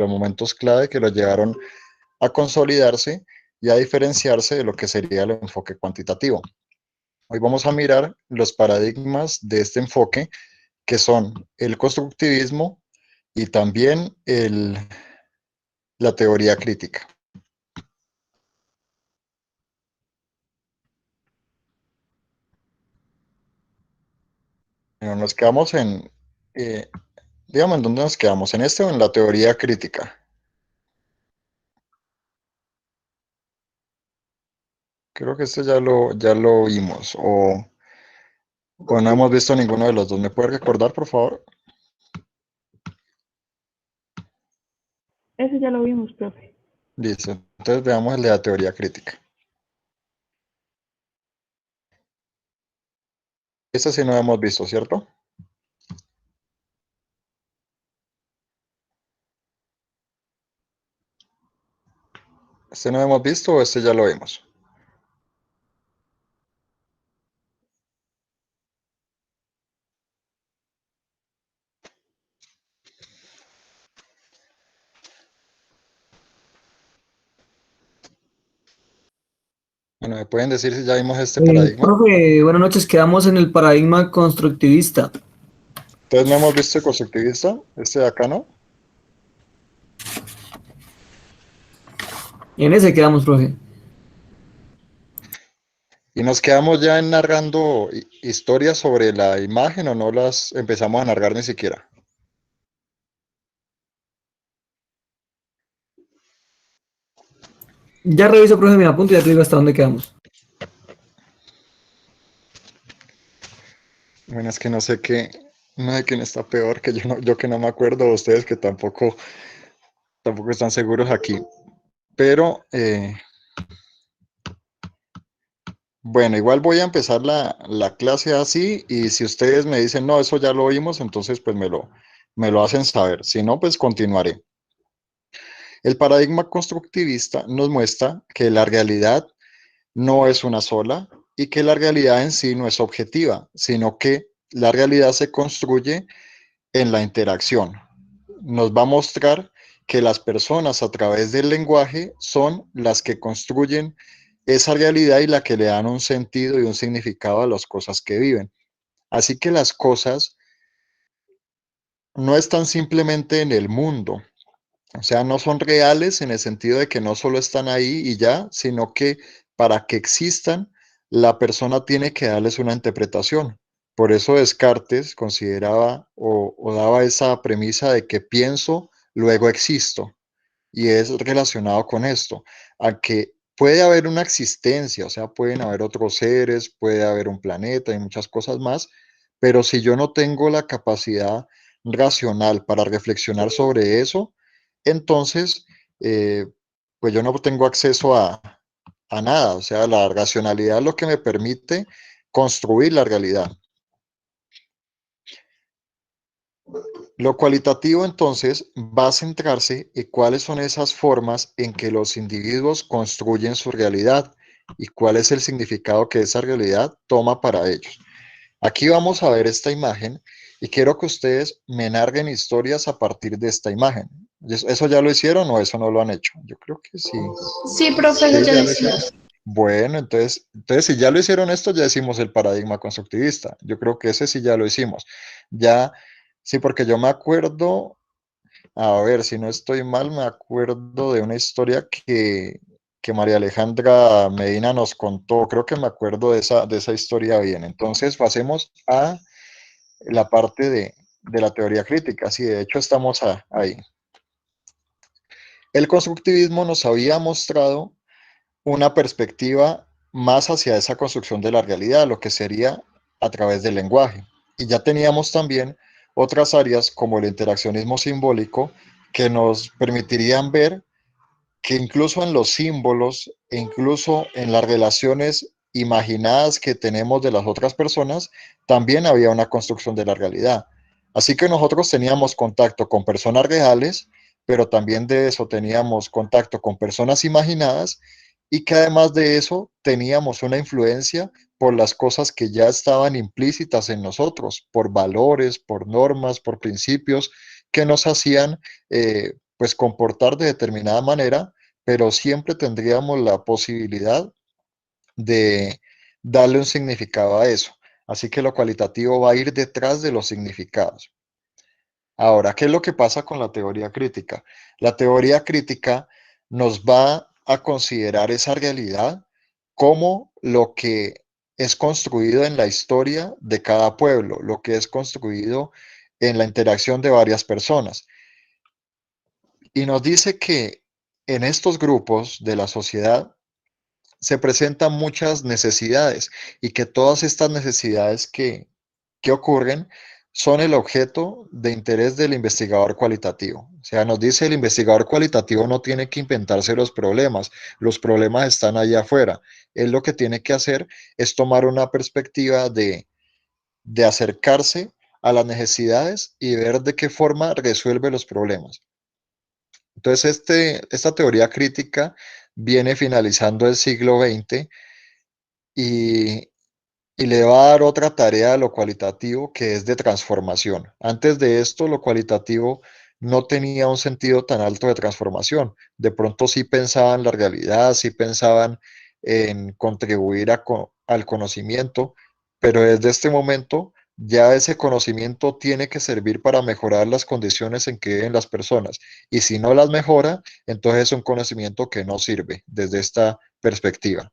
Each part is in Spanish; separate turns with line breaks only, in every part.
los momentos clave que lo llevaron a consolidarse y a diferenciarse de lo que sería el enfoque cuantitativo. Hoy vamos a mirar los paradigmas de este enfoque, que son el constructivismo y también la teoría crítica. Bueno, nos quedamos digamos, ¿en dónde nos quedamos? ¿En este o en la teoría crítica? Creo que este ya lo vimos, o no hemos visto ninguno de los dos. ¿Me puede recordar, por favor?
Ese ya lo vimos, profe.
Listo. Entonces veamos el de la teoría crítica. Este sí no hemos visto, ¿cierto? ¿Este no hemos visto o este ya lo vimos? Bueno, ¿me pueden decir si ya vimos este paradigma?
Profe, buenas noches, quedamos en el paradigma constructivista.
Entonces no hemos visto el constructivista, este de acá, ¿no?
En ese quedamos, profe.
Y nos quedamos ya narrando historias sobre la imagen o no las empezamos a narrar ni siquiera.
Ya reviso, profe, mi apunte y ya te digo hasta dónde quedamos.
Bueno, es que no sé quién está peor, que yo que no me acuerdo, ustedes que tampoco están seguros aquí. Pero bueno, igual voy a empezar la clase así y si ustedes me dicen, no, eso ya lo oímos, entonces pues me lo hacen saber. Si no, pues continuaré. El paradigma constructivista nos muestra que la realidad no es una sola y que la realidad en sí no es objetiva, sino que la realidad se construye en la interacción. Nos va a mostrar que las personas a través del lenguaje son las que construyen esa realidad y la que le dan un sentido y un significado a las cosas que viven. Así que las cosas no están simplemente en el mundo, o sea, no son reales en el sentido de que no solo están ahí y ya, sino que para que existan, la persona tiene que darles una interpretación. Por eso Descartes consideraba o daba esa premisa de que pienso, luego existo. Y es relacionado con esto, a que puede haber una existencia, o sea, pueden haber otros seres, puede haber un planeta y muchas cosas más, pero si yo no tengo la capacidad racional para reflexionar sobre eso, entonces, eh, pues yo no tengo acceso a nada, o sea, la racionalidad es lo que me permite construir la realidad. Lo cualitativo entonces va a centrarse en cuáles son esas formas en que los individuos construyen su realidad y cuál es el significado que esa realidad toma para ellos. Aquí vamos a ver esta imagen y quiero que ustedes me narren historias a partir de esta imagen. ¿Eso ya lo hicieron o eso no lo han hecho? Yo creo que sí.
Sí, profe,
¿Sí,
ya
ya
lo
lo hicieron?
hicimos.
Bueno, entonces si ya lo hicieron esto, ya decimos el paradigma constructivista. Yo creo que ese sí ya lo hicimos. Ya, sí, porque yo me acuerdo, a ver, si no estoy mal, me acuerdo de una historia que María Alejandra Medina nos contó. Creo que me acuerdo de esa historia bien. Entonces pasemos a la parte de la teoría crítica. Sí, de hecho estamos ahí. El constructivismo nos había mostrado una perspectiva más hacia esa construcción de la realidad, lo que sería a través del lenguaje. Y ya teníamos también otras áreas como el interaccionismo simbólico que nos permitirían ver que incluso en los símbolos e incluso en las relaciones imaginadas que tenemos de las otras personas, también había una construcción de la realidad. Así que nosotros teníamos contacto con personas reales, pero también de eso teníamos contacto con personas imaginadas y que además de eso teníamos una influencia por las cosas que ya estaban implícitas en nosotros, por valores, por normas, por principios que nos hacían pues comportar de determinada manera, pero siempre tendríamos la posibilidad de darle un significado a eso. Así que lo cualitativo va a ir detrás de los significados. Ahora, ¿qué es lo que pasa con la teoría crítica? La teoría crítica nos va a considerar esa realidad como lo que es construido en la historia de cada pueblo, lo que es construido en la interacción de varias personas. Y nos dice que en estos grupos de la sociedad se presentan muchas necesidades y que todas estas necesidades que ocurren son el objeto de interés del investigador cualitativo. O sea, nos dice el investigador cualitativo no tiene que inventarse los problemas están allá afuera. Él lo que tiene que hacer es tomar una perspectiva de acercarse a las necesidades y ver de qué forma resuelve los problemas. Entonces, esta teoría crítica viene finalizando el siglo XX y, y le va a dar otra tarea a lo cualitativo que es de transformación. Antes de esto, lo cualitativo no tenía un sentido tan alto de transformación. De pronto sí pensaban la realidad, sí pensaban en contribuir al conocimiento, pero desde este momento ya ese conocimiento tiene que servir para mejorar las condiciones en que viven las personas. Y si no las mejora, entonces es un conocimiento que no sirve desde esta perspectiva.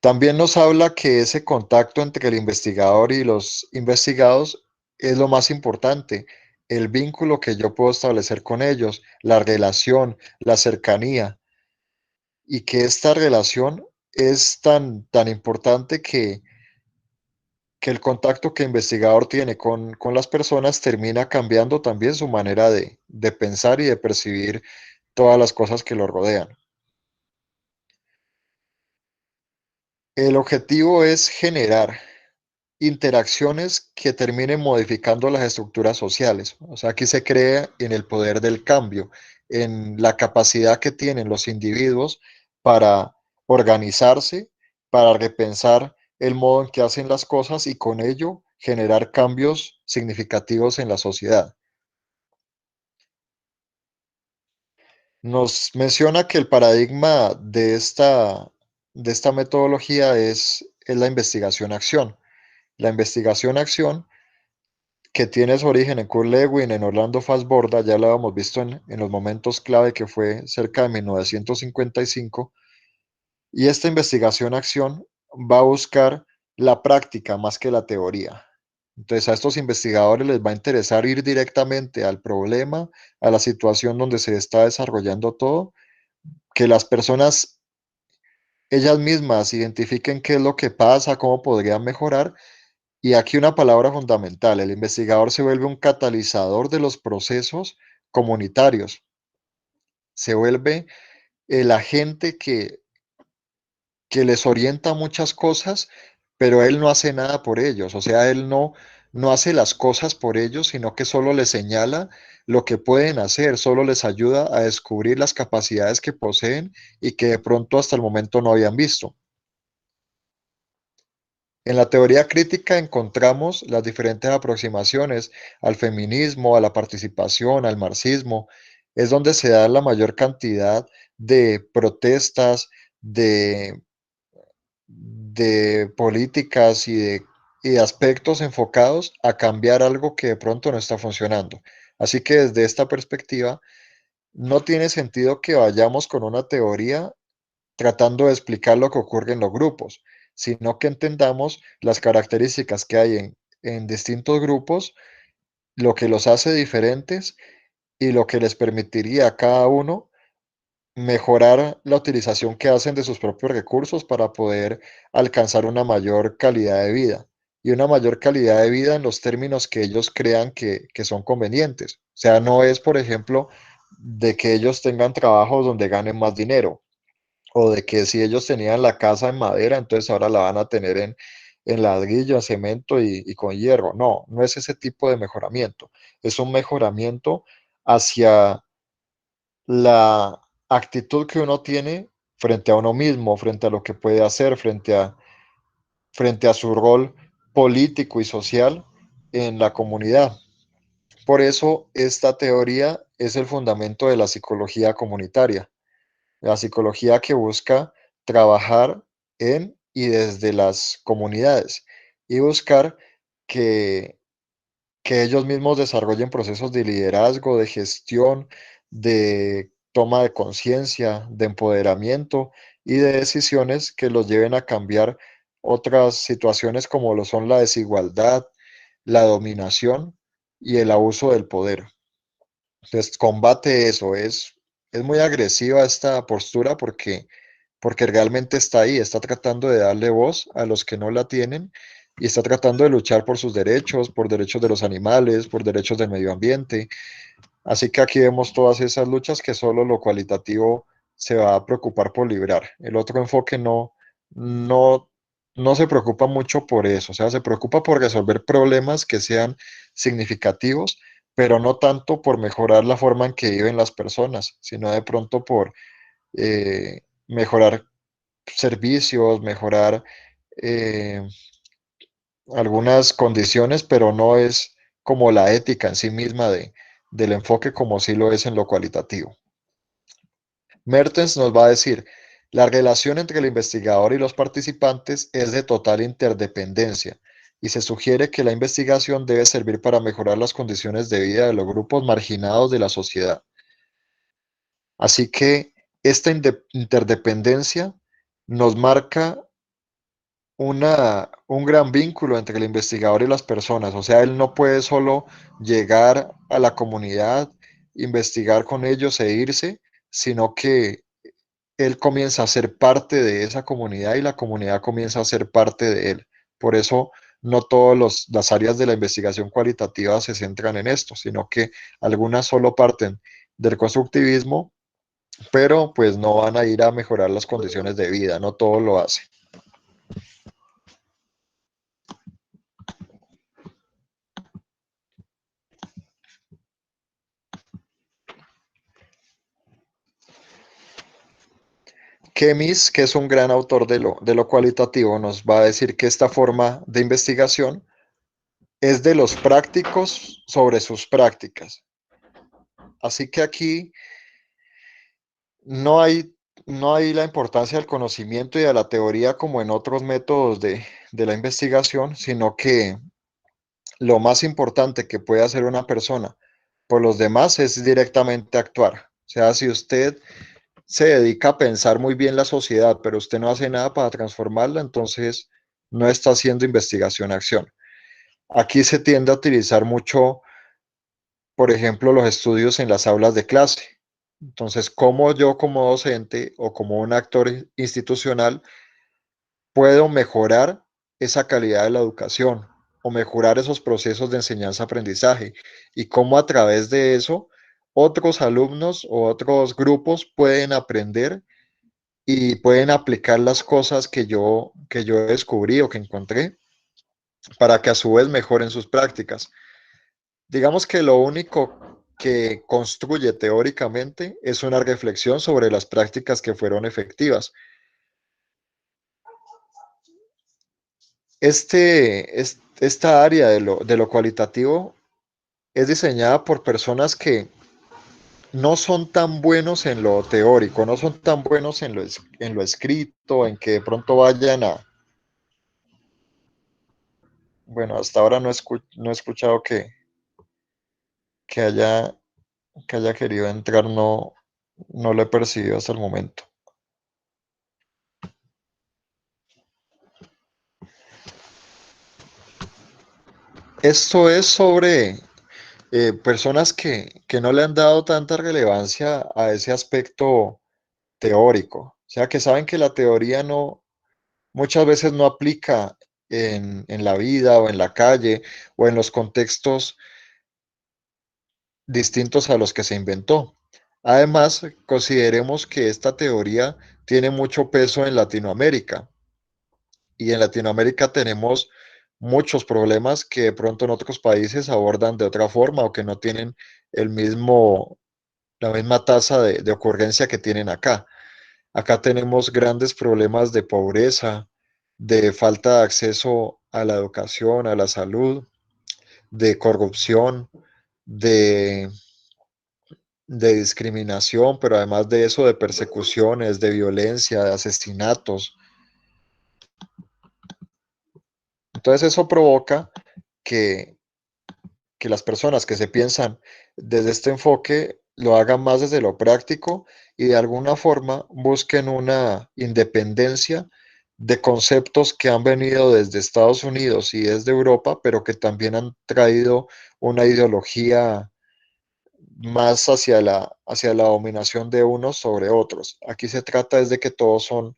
También nos habla que ese contacto entre el investigador y los investigados es lo más importante, el vínculo que yo puedo establecer con ellos, la relación, la cercanía, y que esta relación es tan importante que el contacto que el investigador tiene con las personas termina cambiando también su manera de pensar y de percibir todas las cosas que lo rodean. El objetivo es generar interacciones que terminen modificando las estructuras sociales. O sea, aquí se crea en el poder del cambio, en la capacidad que tienen los individuos para organizarse, para repensar el modo en que hacen las cosas y con ello generar cambios significativos en la sociedad. Nos menciona que el paradigma de esta metodología es la investigación-acción. La investigación-acción que tiene su origen en Kurt Lewin, en Orlando Fassborda, ya lo habíamos visto en los momentos clave que fue cerca de 1955, y esta investigación-acción va a buscar la práctica más que la teoría. Entonces a estos investigadores les va a interesar ir directamente al problema, a la situación donde se está desarrollando todo, que las personas ellas mismas identifiquen qué es lo que pasa, cómo podrían mejorar. Y aquí una palabra fundamental, el investigador se vuelve un catalizador de los procesos comunitarios, se vuelve el agente que les orienta muchas cosas, pero él no hace nada por ellos, o sea, él no hace las cosas por ellos, sino que solo les señala lo que pueden hacer, solo les ayuda a descubrir las capacidades que poseen y que de pronto hasta el momento no habían visto. En la teoría crítica encontramos las diferentes aproximaciones al feminismo, a la participación, al marxismo. Es donde se da la mayor cantidad de protestas, de, de políticas y de aspectos enfocados a cambiar algo que de pronto no está funcionando. Así que desde esta perspectiva, no tiene sentido que vayamos con una teoría tratando de explicar lo que ocurre en los grupos, sino que entendamos las características que hay en distintos grupos, lo que los hace diferentes y lo que les permitiría a cada uno mejorar la utilización que hacen de sus propios recursos para poder alcanzar una mayor calidad de vida y una mayor calidad de vida en los términos que ellos crean que son convenientes. O sea, no es, por ejemplo, de que ellos tengan trabajos donde ganen más dinero, o de que si ellos tenían la casa en madera, entonces ahora la van a tener en ladrillo, en cemento y con hierro. No, no es ese tipo de mejoramiento. Es un mejoramiento hacia la actitud que uno tiene frente a uno mismo, frente a lo que puede hacer, frente a su rol político y social en la comunidad. Por eso esta teoría es el fundamento de la psicología comunitaria, la psicología que busca trabajar en y desde las comunidades y buscar que ellos mismos desarrollen procesos de liderazgo, de gestión, de toma de conciencia, de empoderamiento y de decisiones que los lleven a cambiar otras situaciones como lo son la desigualdad, la dominación y el abuso del poder. Entonces, combate eso, es muy agresiva esta postura porque realmente está ahí, está tratando de darle voz a los que no la tienen y está tratando de luchar por sus derechos, por derechos de los animales, por derechos del medio ambiente. Así que aquí vemos todas esas luchas que solo lo cualitativo se va a preocupar por librar. El otro enfoque no, no se preocupa mucho por eso, o sea, se preocupa por resolver problemas que sean significativos, pero no tanto por mejorar la forma en que viven las personas, sino de pronto por mejorar servicios, mejorar eh, algunas condiciones, pero no es como la ética en sí misma del enfoque como sí lo es en lo cualitativo. Mertens nos va a decir, la relación entre el investigador y los participantes es de total interdependencia y se sugiere que la investigación debe servir para mejorar las condiciones de vida de los grupos marginados de la sociedad. Así que esta interdependencia nos marca un gran vínculo entre el investigador y las personas. O sea, él no puede solo llegar a la comunidad, investigar con ellos e irse, sino que él comienza a ser parte de esa comunidad y la comunidad comienza a ser parte de él. Por eso no todas las áreas de la investigación cualitativa se centran en esto, sino que algunas solo parten del constructivismo, pero pues no van a ir a mejorar las condiciones de vida, no todo lo hace. Kemis, que es un gran autor de lo cualitativo, nos va a decir que esta forma de investigación es de los prácticos sobre sus prácticas. Así que aquí no hay, no hay la importancia del conocimiento y de la teoría como en otros métodos de la investigación, sino que lo más importante que puede hacer una persona por los demás es directamente actuar. O sea, si usted se dedica a pensar muy bien la sociedad, pero usted no hace nada para transformarla, entonces no está haciendo investigación-acción. Aquí se tiende a utilizar mucho, por ejemplo, los estudios en las aulas de clase. Entonces, ¿cómo yo como docente o como un actor institucional puedo mejorar esa calidad de la educación o mejorar esos procesos de enseñanza-aprendizaje? Y cómo a través de eso otros alumnos o otros grupos pueden aprender y pueden aplicar las cosas que yo descubrí o que encontré para que a su vez mejoren sus prácticas. Digamos que lo único que construye teóricamente es una reflexión sobre las prácticas que fueron efectivas. Esta área de lo cualitativo es diseñada por personas que no son tan buenos en lo teórico, no son tan buenos en lo escrito, en que de pronto vayan a, bueno, hasta ahora no he escuchado que haya, que haya querido entrar, no lo he percibido hasta el momento. Esto es sobre personas que no le han dado tanta relevancia a ese aspecto teórico, o sea, que saben que la teoría muchas veces no aplica en la vida o en la calle o en los contextos distintos a los que se inventó. Además, consideremos que esta teoría tiene mucho peso en Latinoamérica y en Latinoamérica tenemos muchos problemas que de pronto en otros países abordan de otra forma o que no tienen el mismo, la misma tasa de ocurrencia que tienen acá. Acá tenemos grandes problemas de pobreza, de falta de acceso a la educación, a la salud, de corrupción, de, de discriminación, pero además de eso, de persecuciones, de violencia, de asesinatos. Entonces eso provoca que, que las personas que se piensan desde este enfoque lo hagan más desde lo práctico y de alguna forma busquen una independencia de conceptos que han venido desde Estados Unidos y desde Europa, pero que también han traído una ideología más hacia la dominación de unos sobre otros. Aquí se trata es de que todos son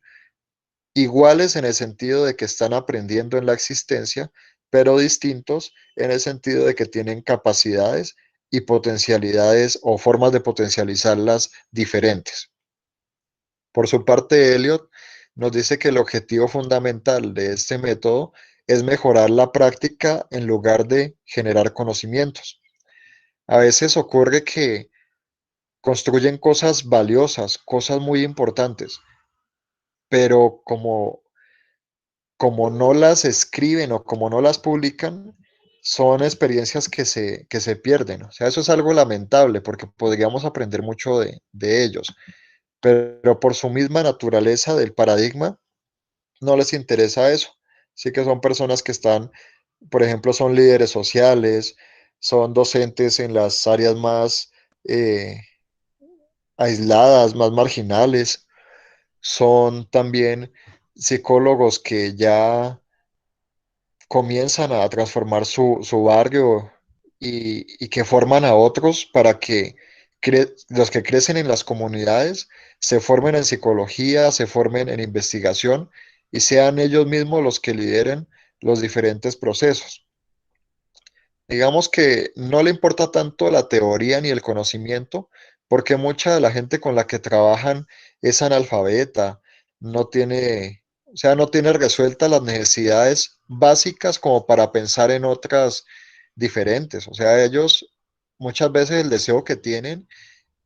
iguales en el sentido de que están aprendiendo en la existencia, pero distintos en el sentido de que tienen capacidades y potencialidades o formas de potencializarlas diferentes. Por su parte, Elliot nos dice que el objetivo fundamental de este método es mejorar la práctica en lugar de generar conocimientos. A veces ocurre que construyen cosas valiosas, cosas muy importantes, pero como no las escriben o como no las publican, son experiencias que se pierden. O sea, eso es algo lamentable porque podríamos aprender mucho de ellos, pero por su misma naturaleza del paradigma, no les interesa eso. Sí que son personas que están, por ejemplo, son líderes sociales, son docentes en las áreas más aisladas, más marginales, son también psicólogos que ya comienzan a transformar su barrio y que forman a otros para que los que crecen en las comunidades se formen en psicología, se formen en investigación y sean ellos mismos los que lideren los diferentes procesos. Digamos que no le importa tanto la teoría ni el conocimiento, porque mucha de la gente con la que trabajan es analfabeta, no tiene, o sea, no tiene resueltas las necesidades básicas como para pensar en otras diferentes. O sea, ellos muchas veces el deseo que tienen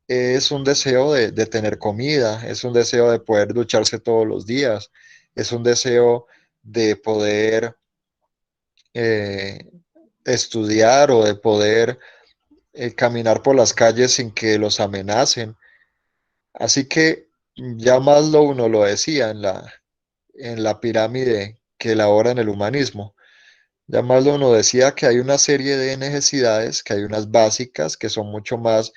es un deseo de tener comida, es un deseo de poder ducharse todos los días, es un deseo de poder eh, estudiar o de poder caminar por las calles sin que los amenacen. Así que ya Maslow nos lo decía en la pirámide que elabora en el humanismo. Ya Maslow nos decía que hay una serie de necesidades, que hay unas básicas que son mucho más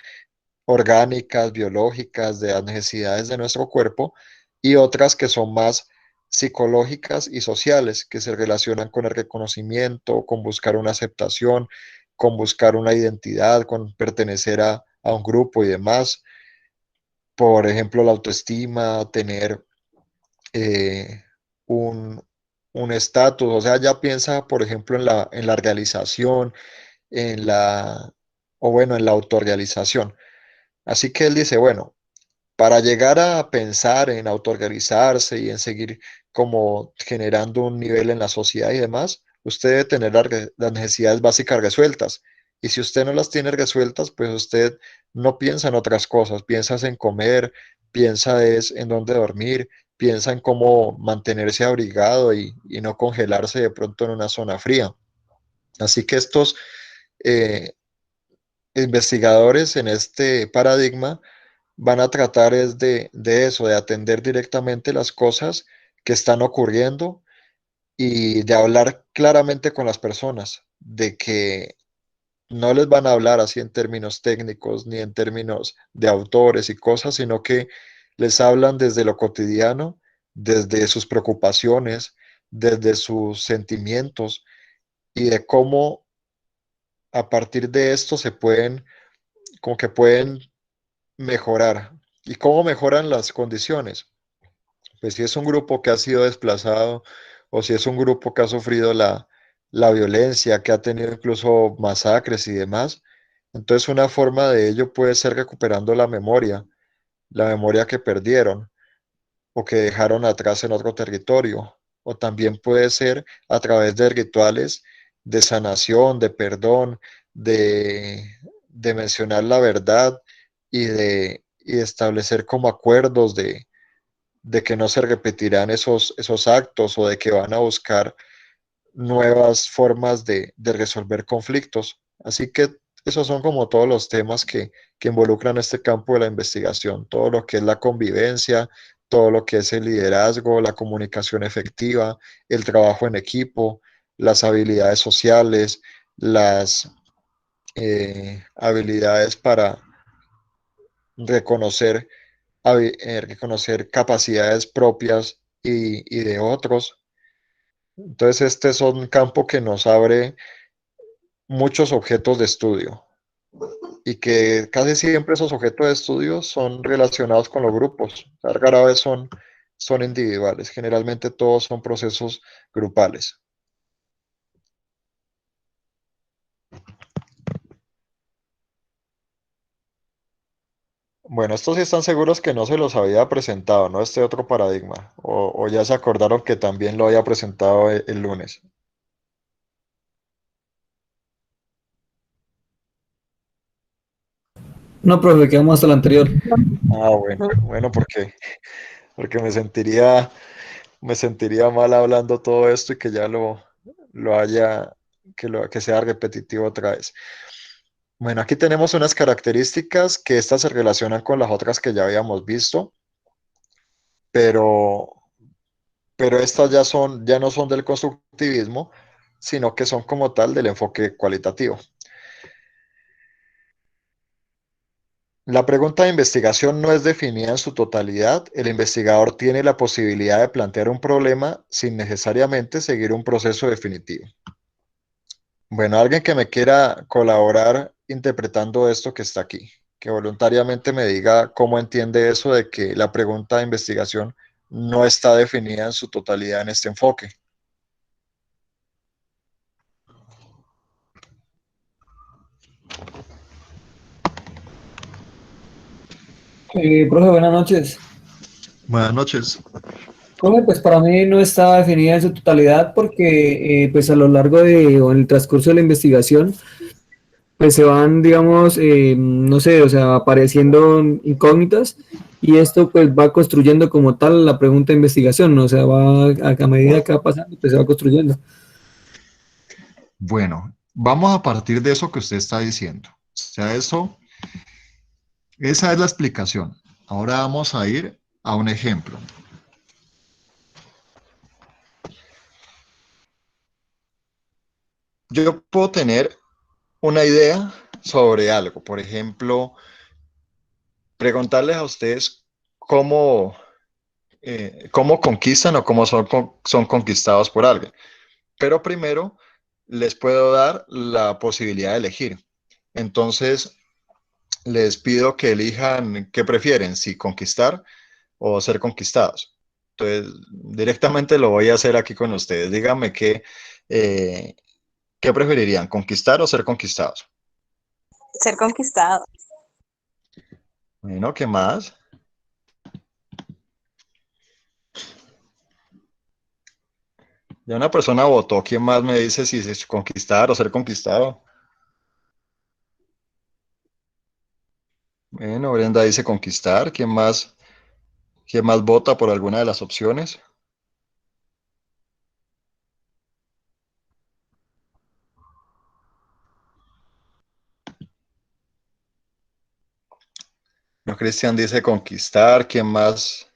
orgánicas, biológicas, de las necesidades de nuestro cuerpo, y otras que son más psicológicas y sociales, que se relacionan con el reconocimiento, con buscar una aceptación, con buscar una identidad, con pertenecer a un grupo y demás. Por ejemplo, la autoestima, tener eh, un, un estatus, o sea, ya piensa, por ejemplo, en la realización, en la, o bueno, en la autorrealización. Así que él dice, bueno, para llegar a pensar en autoorganizarse y en seguir como generando un nivel en la sociedad y demás, usted debe tener las necesidades básicas resueltas. Y si usted no las tiene resueltas, pues usted no piensa en otras cosas, piensa en comer, piensa es en dónde dormir, piensa en cómo mantenerse abrigado y no congelarse de pronto en una zona fría. Así que estos eh, investigadores en este paradigma van a tratar es de eso, de atender directamente las cosas que están ocurriendo y de hablar claramente con las personas, de que no les van a hablar así en términos técnicos ni en términos de autores y cosas, sino que les hablan desde lo cotidiano, desde sus preocupaciones, desde sus sentimientos y de cómo a partir de esto se pueden, como que pueden mejorar. ¿Y cómo mejoran las condiciones? Pues si es un grupo que ha sido desplazado o si es un grupo que ha sufrido la violencia, que ha tenido incluso masacres y demás, entonces una forma de ello puede ser recuperando la memoria que perdieron o que dejaron atrás en otro territorio, o también puede ser a través de rituales de sanación, de perdón, de mencionar la verdad y de establecer como acuerdos de que no se repetirán esos actos o de que van a buscar nuevas formas de resolver conflictos. Así que Esos son como todos los temas que involucran este campo de la investigación, todo lo que es la convivencia, todo lo que es el liderazgo, la comunicación efectiva, el trabajo en equipo, las habilidades sociales, las habilidades para reconocer, reconocer capacidades propias y de otros. Entonces, este es un campo que nos abre muchos objetos de estudio y que casi siempre esos objetos de estudio son relacionados con los grupos. Rara vez son individuales. Generalmente todos son procesos grupales. Bueno, estos sí están seguros que no se los había presentado, ¿no? Este otro paradigma. O ya se acordaron que también lo había presentado el lunes.
No, profe, quedamos hasta el anterior.
Ah, bueno, bueno, porque me sentiría mal hablando todo esto y que ya lo haya, que sea repetitivo otra vez. Bueno, aquí tenemos unas características que estas se relacionan con las otras que ya habíamos visto, pero, pero estas ya no son del constructivismo, sino que son como tal del enfoque cualitativo. La pregunta de investigación no es definida en su totalidad. El investigador tiene la posibilidad de plantear un problema sin necesariamente seguir un proceso definitivo. Bueno, alguien que me quiera colaborar interpretando esto que está aquí, que voluntariamente me diga cómo entiende eso de que la pregunta de investigación no está definida en su totalidad en este enfoque.
Profe, buenas noches.
Buenas noches.
Profe, pues para mí no está definida en su totalidad porque pues a lo largo o en el transcurso de la investigación pues se van, digamos, no sé, o sea, apareciendo incógnitas y esto pues va construyendo como tal la pregunta de investigación, ¿no? O sea, va a medida que va pasando, pues se va construyendo.
Bueno, vamos a partir de eso que usted está diciendo. O sea, esa es la explicación. Ahora vamos a ir a un ejemplo. Yo puedo tener una idea sobre algo. Por ejemplo, preguntarles a ustedes cómo conquistan o cómo son conquistados por alguien. Pero primero les puedo dar la posibilidad de elegir. Entonces, les pido que elijan qué prefieren, si conquistar o ser conquistados. Entonces, directamente lo voy a hacer aquí con ustedes. Díganme eh, qué preferirían, conquistar o ser conquistados.
Ser conquistado.
Bueno, ¿qué más? Ya una persona votó. ¿Quién más me dice si es conquistar o ser conquistado? Bueno, Brenda dice conquistar. ¿Quién más vota por alguna de las opciones? No, Cristian dice conquistar. ¿Quién más?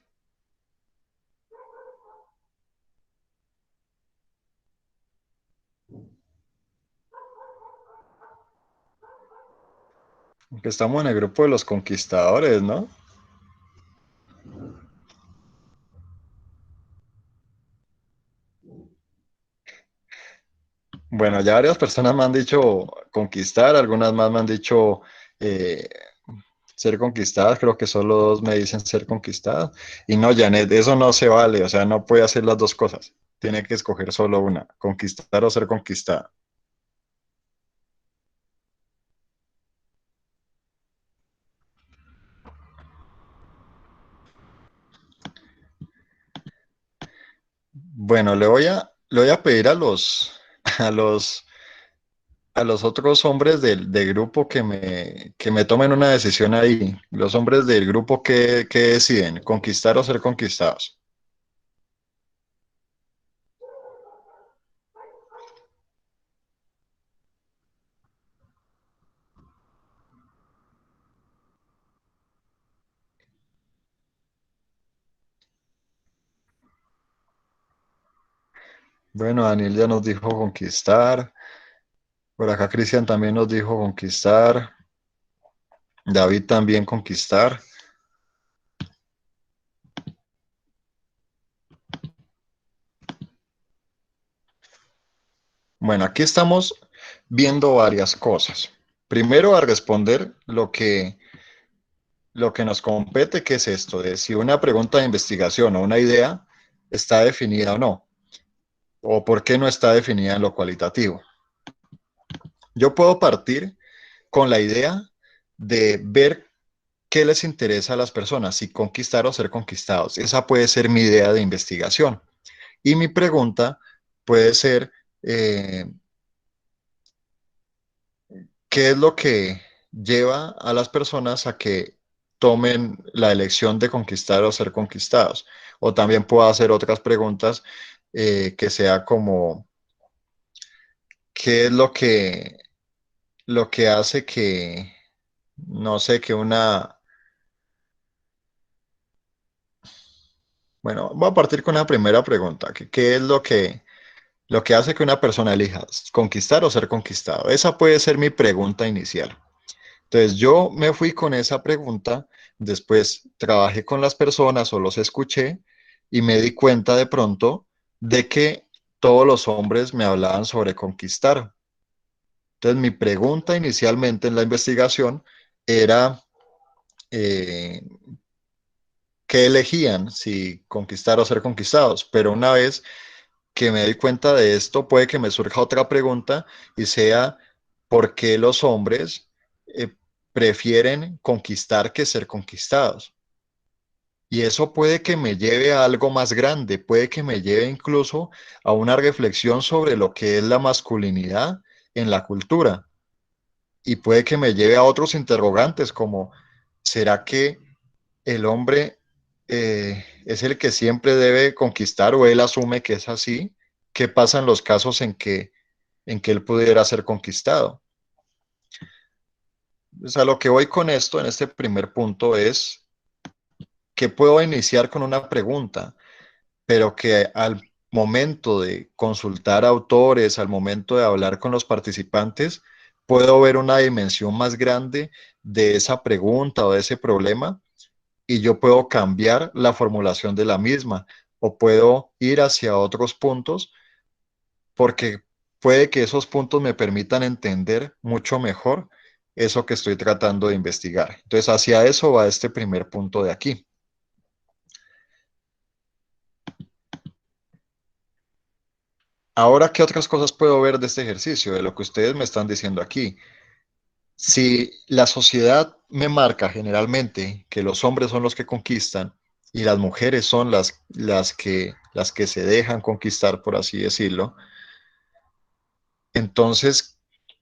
Que estamos en el grupo de los conquistadores, ¿no? Bueno, ya varias personas me han dicho conquistar, algunas más me han dicho eh, ser conquistadas, creo que solo dos me dicen ser conquistadas. Y no, Janet, eso no se vale, o sea, no puede hacer las dos cosas. Tiene que escoger solo una, conquistar o ser conquistada. Bueno, le voy a pedir a a los, a los otros hombres del grupo que me tomen una decisión ahí. Los hombres del grupo que deciden, conquistar o ser conquistados. Bueno, Daniel ya nos dijo conquistar. Por acá Cristian también nos dijo conquistar. David también conquistar. Bueno, aquí estamos viendo varias cosas. Primero, a responder lo que nos compete, que es esto, de si una pregunta de investigación o una idea está definida o no, o por qué no está definida en lo cualitativo. Yo puedo partir con la idea de ver qué les interesa a las personas, si conquistar o ser conquistados. Esa puede ser mi idea de investigación. Y mi pregunta puede ser, eh, ¿qué es lo que lleva a las personas a que tomen la elección de conquistar o ser conquistados? O también puedo hacer otras preguntas que sea como, ¿qué es lo que hace que, no sé, que una... Bueno, voy a partir con la primera pregunta, que ¿qué es lo que hace que una persona elija conquistar o ser conquistado? Esa puede ser mi pregunta inicial. Entonces yo me fui con esa pregunta, después trabajé con las personas o los escuché y me di cuenta de pronto de que todos los hombres me hablaban sobre conquistar. Entonces mi pregunta inicialmente en la investigación era eh, qué elegían, si conquistar o ser conquistados, pero una vez que me doy cuenta de esto, puede que me surja otra pregunta y sea, ¿por qué los hombres prefieren conquistar que ser conquistados? Y eso puede que me lleve a algo más grande, puede que me lleve incluso a una reflexión sobre lo que es la masculinidad en la cultura. Y puede que me lleve a otros interrogantes como, ¿será que el hombre es el que siempre debe conquistar o él asume que es así? ¿Qué pasa en los casos en que él pudiera ser conquistado? O sea, lo que voy con esto en este primer punto es que puedo iniciar con una pregunta, pero que al momento de consultar autores, al momento de hablar con los participantes, puedo ver una dimensión más grande de esa pregunta o de ese problema y yo puedo cambiar la formulación de la misma o puedo ir hacia otros puntos porque puede que esos puntos me permitan entender mucho mejor eso que estoy tratando de investigar. Entonces, hacia eso va este primer punto de aquí. Ahora, ¿qué otras cosas puedo ver de este ejercicio, de lo que ustedes me están diciendo aquí? Si la sociedad me marca generalmente que los hombres son los que conquistan y las mujeres son las que se dejan conquistar, por así decirlo, entonces,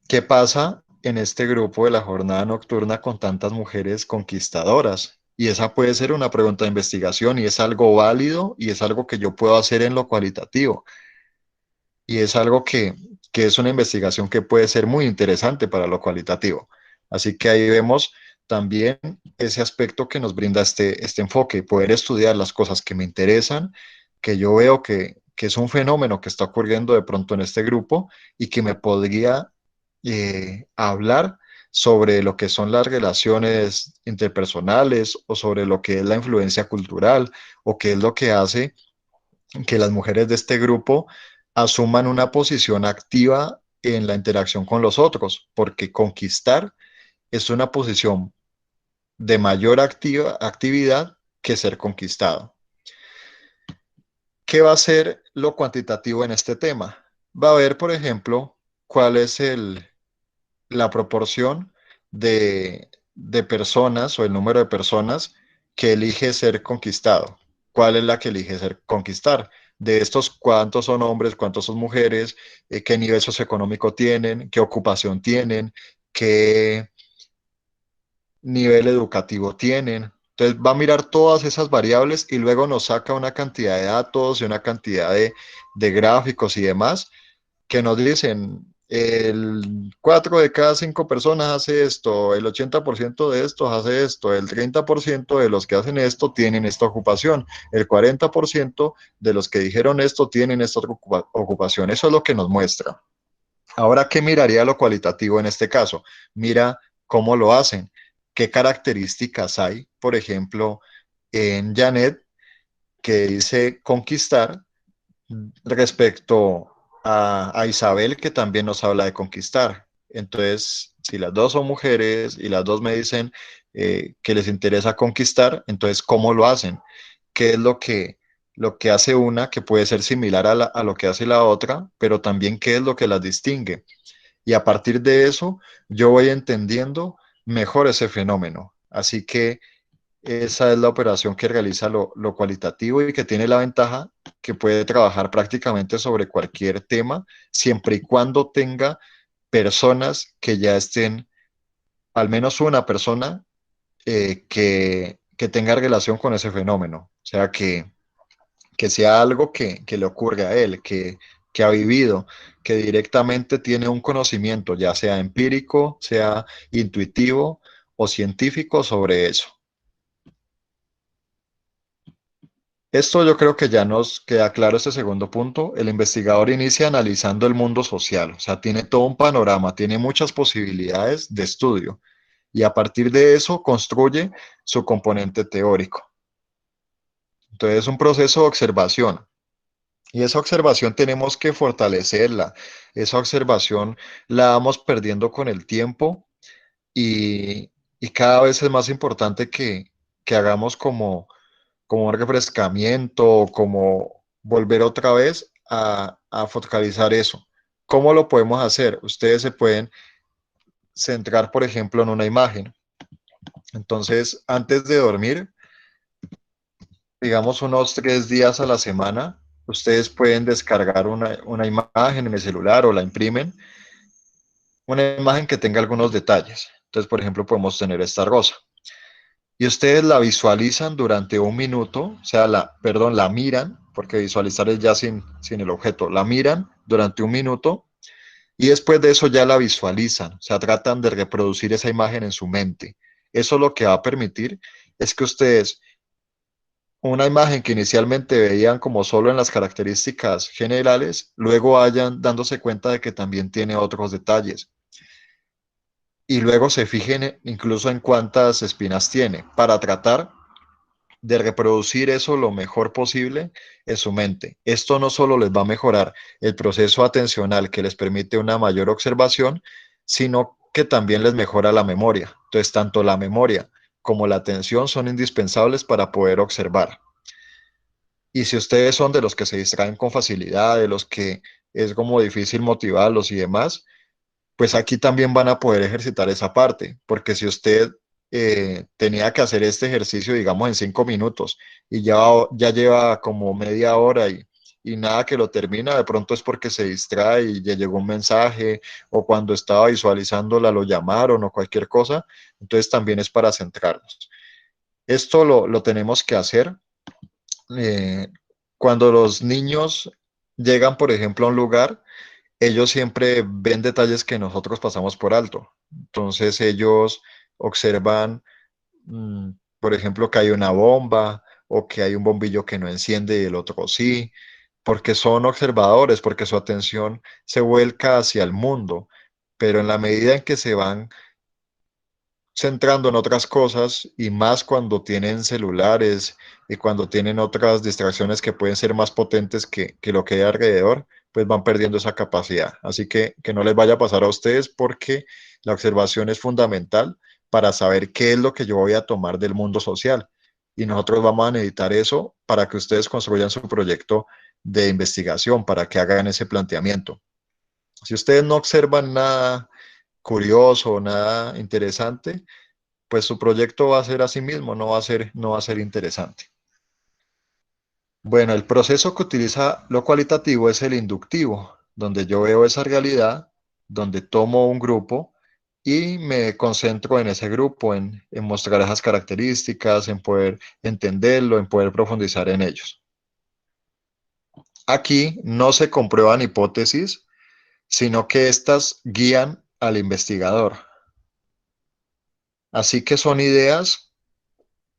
¿qué pasa en este grupo de la jornada nocturna con tantas mujeres conquistadoras? Y esa puede ser una pregunta de investigación y es algo válido y es algo que yo puedo hacer en lo cualitativo. Y es algo que es una investigación que puede ser muy interesante para lo cualitativo. Así que ahí vemos también ese aspecto que nos brinda este enfoque, poder estudiar las cosas que me interesan, que yo veo que es un fenómeno que está ocurriendo de pronto en este grupo y que me podría hablar sobre lo que son las relaciones interpersonales o sobre lo que es la influencia cultural o qué es lo que hace que las mujeres de este grupo asuman una posición activa en la interacción con los otros, porque conquistar es una posición de mayor actividad que ser conquistado. ¿Qué va a ser lo cuantitativo en este tema? Va a ver, por ejemplo, cuál es la proporción de personas o el número de personas que elige ser conquistado. ¿Cuál es la que elige ser conquistar? De estos, ¿cuántos son hombres, cuántos son mujeres, qué nivel socioeconómico tienen, qué ocupación tienen, qué nivel educativo tienen? Entonces va a mirar todas esas variables y luego nos saca una cantidad de datos y una cantidad de gráficos y demás que nos dicen el 4 de cada 5 personas hace esto, el 80% de estos hace esto, el 30% de los que hacen esto tienen esta ocupación, el 40% de los que dijeron esto tienen esta ocupación. Eso es lo que nos muestra. Ahora, ¿qué miraría lo cualitativo en este caso? Mira cómo lo hacen, qué características hay, por ejemplo, en Janet, que dice conquistar, respecto a Isabel, que también nos habla de conquistar. Entonces, si las dos son mujeres y las dos me dicen que les interesa conquistar, entonces, ¿cómo lo hacen? ¿Qué es lo que hace una que puede ser similar a lo que hace la otra, pero también qué es lo que las distingue? Y a partir de eso, yo voy entendiendo mejor ese fenómeno. Así que esa es la operación que realiza lo cualitativo y que tiene la ventaja que puede trabajar prácticamente sobre cualquier tema, siempre y cuando tenga personas que ya estén, al menos una persona que tenga relación con ese fenómeno. O sea, que sea algo que le ocurre a él, que ha vivido, que directamente tiene un conocimiento, ya sea empírico, sea intuitivo o científico sobre eso. Esto yo creo que ya nos queda claro este segundo punto. El investigador inicia analizando el mundo social, o sea, tiene todo un panorama, tiene muchas posibilidades de estudio y a partir de eso construye su componente teórico. Entonces es un proceso de observación y esa observación tenemos que fortalecerla. Esa observación la vamos perdiendo con el tiempo y cada vez es más importante que hagamos como un refrescamiento, como volver otra vez a focalizar eso. ¿Cómo lo podemos hacer? Ustedes se pueden centrar, por ejemplo, en una imagen. Entonces, antes de dormir, digamos unos 3 días a la semana, ustedes pueden descargar una imagen en el celular o la imprimen, una imagen que tenga algunos detalles. Entonces, por ejemplo, podemos tener esta rosa. Y ustedes la visualizan durante un minuto, o sea, la miran, porque visualizar es ya sin el objeto, la miran durante un minuto y después de eso ya la visualizan, o sea, tratan de reproducir esa imagen en su mente. Eso lo que va a permitir es que ustedes, una imagen que inicialmente veían como solo en las características generales, luego vayan dándose cuenta de que también tiene otros detalles y luego se fijen incluso en cuántas espinas tiene para tratar de reproducir eso lo mejor posible en su mente. Esto no solo les va a mejorar el proceso atencional que les permite una mayor observación, sino que también les mejora la memoria. Entonces, tanto la memoria como la atención son indispensables para poder observar. Y si ustedes son de los que se distraen con facilidad, de los que es como difícil motivarlos y demás, pues aquí también van a poder ejercitar esa parte, porque si usted tenía que hacer este ejercicio, digamos, en 5 minutos y ya lleva como media hora y nada que lo termina, de pronto es porque se distrae y ya llegó un mensaje o cuando estaba visualizándola lo llamaron o cualquier cosa, entonces también es para centrarnos. Esto lo tenemos que hacer eh, cuando los niños llegan, por ejemplo, a un lugar ellos siempre ven detalles que nosotros pasamos por alto. Entonces ellos observan, mm, por ejemplo, que hay una bomba o que hay un bombillo que no enciende y el otro sí, porque son observadores, porque su atención se vuelca hacia el mundo, pero en la medida en que se van centrando en otras cosas y más cuando tienen celulares y cuando tienen otras distracciones que pueden ser más potentes que lo que hay alrededor, pues van perdiendo esa capacidad. Así que no les vaya a pasar a ustedes porque la observación es fundamental para saber qué es lo que yo voy a tomar del mundo social. Y nosotros vamos a necesitar eso para que ustedes construyan su proyecto de investigación, para que hagan ese planteamiento. Si ustedes no observan nada curioso, nada interesante, pues su proyecto va a ser así mismo, no va a ser interesante. Bueno, el proceso que utiliza lo cualitativo es el inductivo, donde yo veo esa realidad, donde tomo un grupo y me concentro en ese grupo, en mostrar esas características, en poder entenderlo, en poder profundizar en ellos. Aquí no se comprueban hipótesis, sino que éstas guían al investigador. Así que son ideas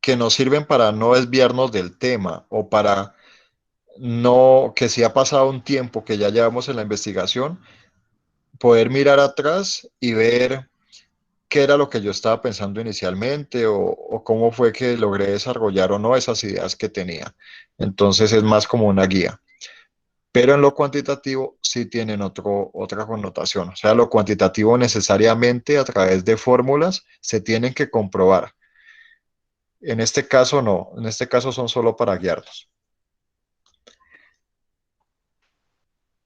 que nos sirven para no desviarnos del tema o para no, que si ha pasado un tiempo que ya llevamos en la investigación, poder mirar atrás y ver qué era lo que yo estaba pensando inicialmente o cómo fue que logré desarrollar o no esas ideas que tenía. Entonces es más como una guía. Pero en lo cuantitativo sí tienen otra connotación. O sea, lo cuantitativo necesariamente a través de fórmulas se tienen que comprobar. En este caso no, en este caso son solo para guiarnos.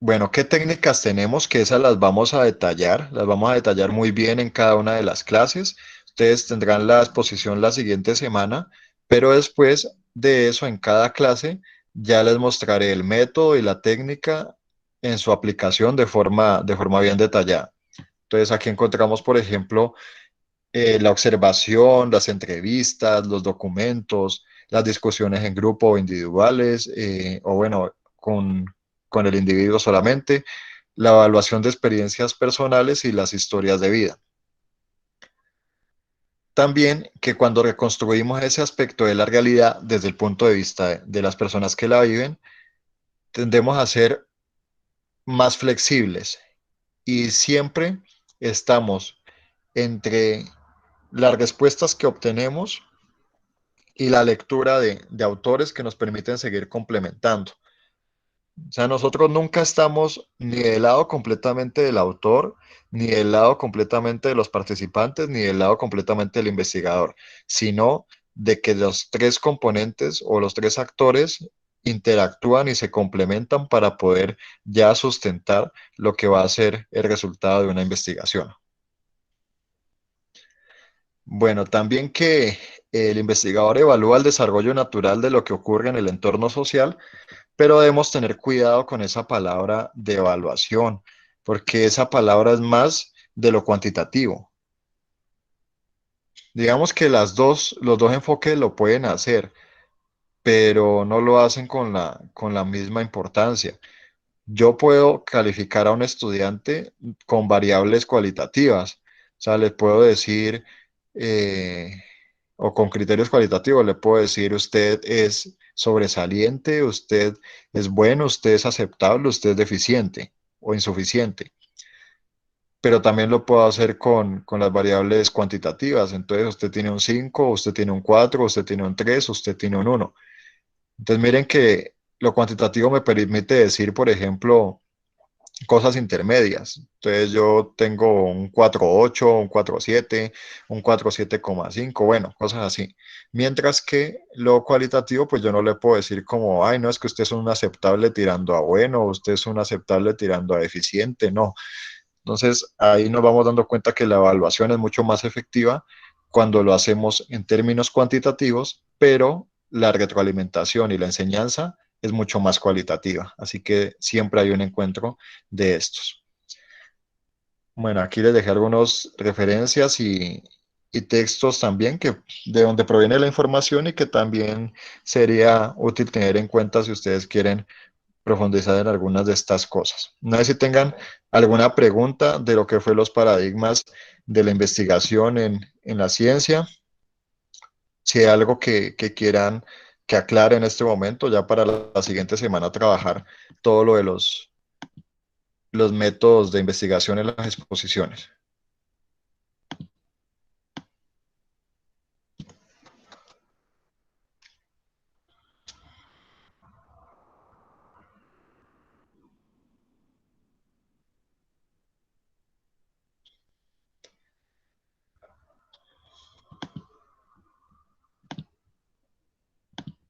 Bueno, ¿qué técnicas tenemos? Que esas las vamos a detallar muy bien en cada una de las clases. Ustedes tendrán la exposición la siguiente semana, pero después de eso, en cada clase, ya les mostraré el método y la técnica en su aplicación de forma bien detallada. Entonces, aquí encontramos, por ejemplo, la observación, las entrevistas, los documentos, las discusiones en grupo o individuales, o bueno, con el individuo solamente, la evaluación de experiencias personales y las historias de vida. También que cuando reconstruimos ese aspecto de la realidad desde el punto de vista de las personas que la viven, tendemos a ser más flexibles y siempre estamos entre las respuestas que obtenemos y la lectura de autores que nos permiten seguir complementando. O sea, nosotros nunca estamos ni del lado completamente del autor, ni del lado completamente de los participantes, ni del lado completamente del investigador, sino de que los tres componentes o los tres actores interactúan y se complementan para poder ya sustentar lo que va a ser el resultado de una investigación. Bueno, también que el investigador evalúa el desarrollo natural de lo que ocurre en el entorno social, pero debemos tener cuidado con esa palabra de evaluación, porque esa palabra es más de lo cuantitativo. Digamos que los dos enfoques lo pueden hacer, pero no lo hacen con la misma importancia. Yo puedo calificar a un estudiante con variables cualitativas, o sea, le puedo decir, eh, o con criterios cualitativos, le puedo decir, usted es sobresaliente, usted es bueno, usted es aceptable, usted es deficiente o insuficiente. Pero también lo puedo hacer con las variables cuantitativas. Entonces, usted tiene un 5, usted tiene un 4, usted tiene un 3, usted tiene un 1. Entonces, miren que lo cuantitativo me permite decir, por ejemplo, cosas intermedias. Entonces yo tengo un 4.8, un 4.7, un 4.7,5, bueno, cosas así. Mientras que lo cualitativo, pues yo no le puedo decir como, ay, no, es que usted es un aceptable tirando a bueno, usted es un aceptable tirando a deficiente, no. Entonces ahí nos vamos dando cuenta que la evaluación es mucho más efectiva cuando lo hacemos en términos cuantitativos, pero la retroalimentación y la enseñanza es mucho más cualitativa. Así que siempre hay un encuentro de estos. Bueno, aquí les dejé algunas referencias y textos también que de donde proviene la información y que también sería útil tener en cuenta si ustedes quieren profundizar en algunas de estas cosas. No sé si tengan alguna pregunta de lo que fue los paradigmas de la investigación en la ciencia, si hay algo que quieran que aclare en este momento, ya para la siguiente semana trabajar todo lo de los métodos de investigación en las exposiciones.